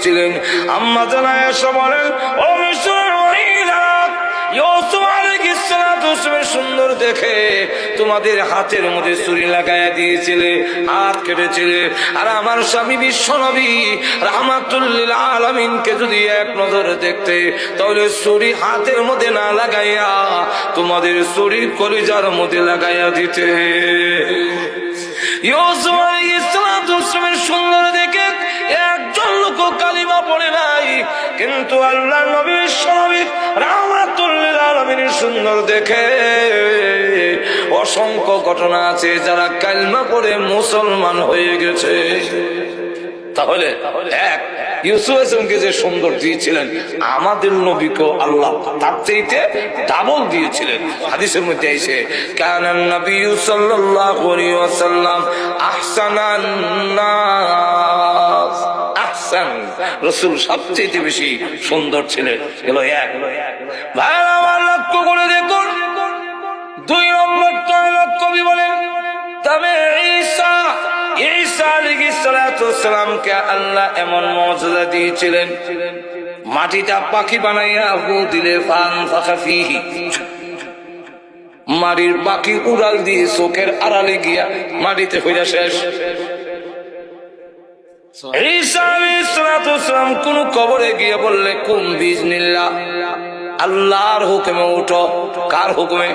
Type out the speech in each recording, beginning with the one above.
দিয়েছিলেন। আম্মা জানা এসে বলেন, ও মিশরের মহিলা, ইউসুফ আলাইহিস সালাতু সুন্দর দেখে তোমাদের হাতের মধ্যে ছুরি লাগাইয়া দিয়েছিলে, হাত কেটেছিলে। আর আমার স্বামী বিশ্বনবী রাহমাতুল লিল আলামিনকে যদি এক নজরে দেখতে, তাহলে ছুরি হাতের মধ্যে না লাগাইয়া তোমাদের ছুরি কলিজার মধ্যে লাগাইয়া দিতে। ইউসুফ আলাইহিস সালাতু সুন্দর দেখে একজন লোক কালিমা পড়ে নাই, কিন্তু আল্লাহর নবী বিশ্বনবী রাহমাতুল লিল আলামিনের সুন্দর দেখে অসংখ্য ঘটনা আছে যারা কালিমা পড়ে মুসলমান হয়ে গেছে। তাহলে এক ইউসুফ আলাইহিসসালামকে যে সুন্দর দিয়েছিলেন, আমাদের নবীকে আল্লাহ তার চাইতে ডাবল দিয়েছিলেন। হাদিসের মধ্যে এসে কানান নবী সাল্লাল্লাহু আলাইহি ওয়াসাল্লাম আহসানান নাস, আহসান রাসূল সবচেয়ে বেশি সুন্দর ছিলেন। এলো এক। ভাইরা আমার লক্ষ্য করে দেখুন, 2 নম্বর কবি বলেন, তবে ঈসা আলাইহিস সালাতু ওয়াসসালামকে আল্লাহ এমন মুজিজা দিয়েছিলেন, মাটিটা পাখি বানাইয়া ফু দিলে ফানফাখা ফীহি, মাটির পাখি উড়াল দিয়ে চোখের আড়ালে গিয়া মাটিতে হইয়া শেষ। ঈসা আলাইহিস সালাতু ওয়াসসালাম কোন কবরে গিয়ে বললে কুম বিইজনিল্লাহ, আল্লাহর হুকুমে উঠো। কার হুকুমে?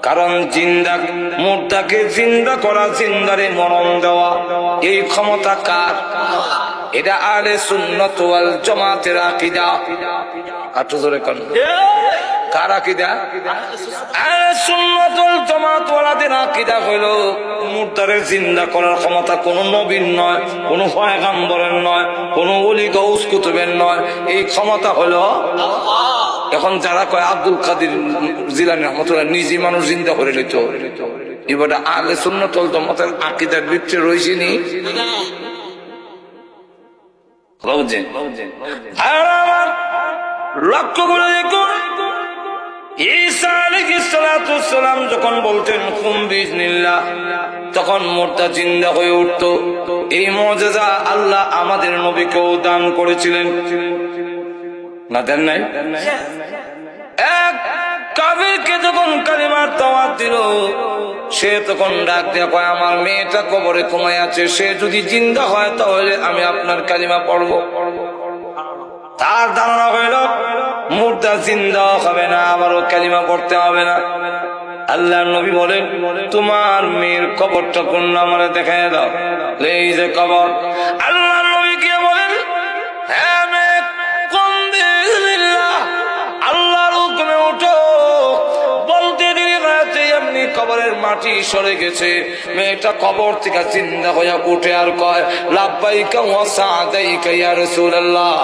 কারণ জিন্দা মুর্দাকে জিন্দা করা, জিন্দারে মরণ দেওয়া, এই ক্ষমতা কার? এটা আহলে সুন্নাত ওয়াল জামাতের আকীদা। আট জোরে কোন কার আকীদা? আহলে সুন্নাত ওয়াল জামাত ওয়ালাদের আকীদা হলো মুর্দারে জিন্দা করার ক্ষমতা কোন নবীর নয়, কোন পয়গম্বরের নয়, কোন ওলি গাউস কুতুবের নয়, এই ক্ষমতা হলো আল্লাহ। এখন যারা কয় আব্দুল কাদের জিলানী রহমাতুল্লাহ নিজে মানুষ জিন্দা করে নিত, এবার আহলে সুন্নাত ওয়াল জামাতের আকীদার ভিতরে রয়েছে নি? লক্ষ্য করে দেখুন, ঈসা আলাইহিস সালাতু ওয়াসসালাম যখন বলতেন কুম বিইজনিল্লাহ, তখন মুর্দা জিন্দা হয়ে উঠত। এই মুজিজা আল্লাহ আমাদের নবীকেও দান করেছিলেন, না দেন নাই? এক কাফিরকে যখন কালিমার দাওয়াত দিল, সে তখন ডাক দিয়ে কয়, আমার মেয়েটা কবরে ঘুমায় আছে, সে যদি জিন্দা হয় তাহলে আমি আপনার কালিমা পড়বো। তার ধারণা হইল মুর্দা জিন্দা হবে না, আমারও কালিমা পড়তে হবে না। আল্লাহর নবী বলেন, তোমার মেয়ের কবরটা কোন আমারে দেখায় দাও। এই যে কবর। আল্লাহর নবী কে বলেন, হ্যাঁ মেয়ে কুম বিইজনিল্লাহ, আল্লাহর হুকুমে উঠো। বলতে দেরি হয়েছে, এমনি কবরের মাটি সরে গেছে। মেয়েটা কবর থেকে জিন্দা হয়ে উঠে আর কয়, লাব্বাইকা ওয়া সা'দাইকা ইয়া রাসূলুল্লাহ।